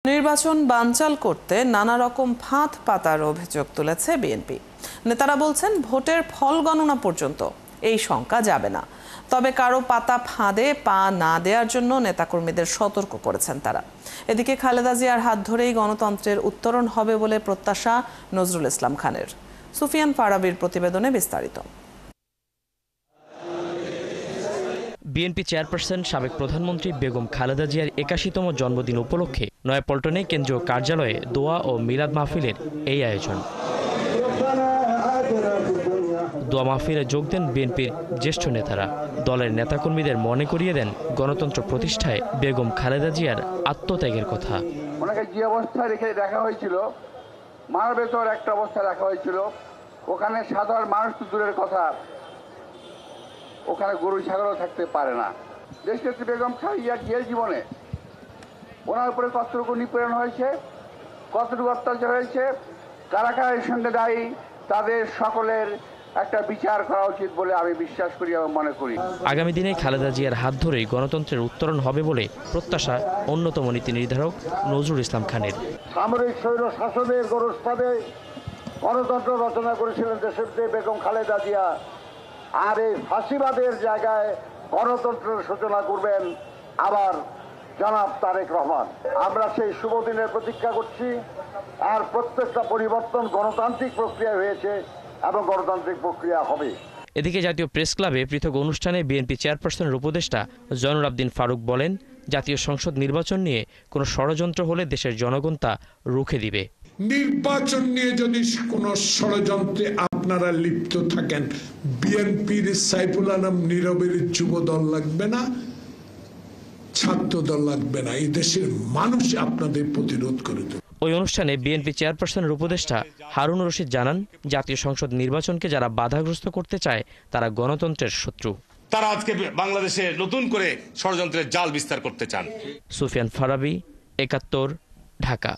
নির্বাচন বানচাল করতে নানা রকম ফাঁদ পাতার অভিযোগ তুলেছে বিএনপি। নেতারা বলছেন ভোটের ফল গণনা পর্যন্ত এই শঙ্কা যাবে না, তবে কারো পাতা ফাঁদে পা না দেওয়ার জন্য নেতাকর্মীদের সতর্ক করেছেন তারা। এদিকে খালেদা জিয়ার হাত ধরেই গণতন্ত্রের উত্তরণ হবে বলে প্রত্যাশা নজরুল ইসলাম খানের। সুফিয়ান ফারাবির প্রতিবেদনে বিস্তারিত। বিএনপি চেয়ারপারসন সাবেক প্রধানমন্ত্রী বেগম খালেদা জিয়ার ৮১তম জন্মদিন উপলক্ষে নয়াপল্টনে কেন্দ্রীয় কার্যালয়ে দোয়া ও মিলাদ মাহফিলের এই আয়োজন। দোয়া মাহফিলে যোগ দেন বিএনপির জ্যেষ্ঠ নেতারা। দলের নেতাকর্মীদের মনে করিয়ে দেন গণতন্ত্র প্রতিষ্ঠায় বেগম খালেদা জিয়ার আত্মত্যাগের কথা। ওনাকে যে অবস্থায় রেখে রাখা হয়েছিল, মানবেতর একটা অবস্থায় রাখা হয়েছিল, ওখানে সাধারণ মানুষ তো দূরের কথা, ওখানে গরু ছাগলও থাকতে পারে না। দেশনেত্রী বেগম খালেদা জিয়ার জীবনে ওনার উপরে কতটুকু নিপীড়ন হয়েছে, কতটুকু অত্যাচার হয়েছে, কারা কারা এর সঙ্গে দায়ী, তাদের সকলের একটা বিচার করা উচিত বলে আমি বিশ্বাস করি এবং মনে করি। আগামী দিনে খালেদা জিয়ার হাত ধরেই গণতন্ত্রের উত্তরণ হবে বলে প্রত্যাশা অন্যতম নীতি নির্ধারক নজরুল ইসলাম খানের। সামরিক স্বৈর শাসনের গরস্পাদে গণতন্ত্র রচনা করেছিলেন দেশের বেগম খালেদা জিয়া, আর এই ফাঁসিবাদের জায়গায় গণতন্ত্রের সূচনা করবেন আবার জনাব তারেক রহমান। আমরা সেই শুভ দিনের প্রতীক্ষা করছি। আর প্রত্যেকটা পরিবর্তন গণতান্ত্রিক প্রক্রিয়া হয়েছে এবং গণতান্ত্রিক প্রক্রিয়া হবে। এদিকে জাতীয় প্রেস ক্লাবে পৃথক অনুষ্ঠানে বিএনপি চেয়ারপারসনের উপদেষ্টা জয়নুল আবদিন ফারুক বলেন, জাতীয় সংসদ নির্বাচন নিয়ে কোনো ষড়যন্ত্র হলে দেশের জনগণ তা রুখে দিবে। নির্বাচন নিয়ে যদি কোনো ষড়যন্ত্রে আপনারা লিপ্ত থাকেন, বিএনপির সাইফুল আলম নীরবের যুব দল লাগবে না, ছাত্র দল লাগবে না, এই দেশের মানুষ আপনাদের প্রতিরোধ করে দেবে। ওই অনুষ্ঠানে বিএনপি চেয়ারপারসনের উপদেষ্টা হারুন রশিদ জানান, জাতীয় সংসদ নির্বাচনকে যারা বাধাগ্রস্ত করতে চায় তারা গণতন্ত্রের শত্রু। তারা আজকে বাংলাদেশে নতুন করে ষড়যন্ত্রের জাল বিস্তার করতে চান। সুফিয়ান ফারাবি, ৭১, ঢাকা।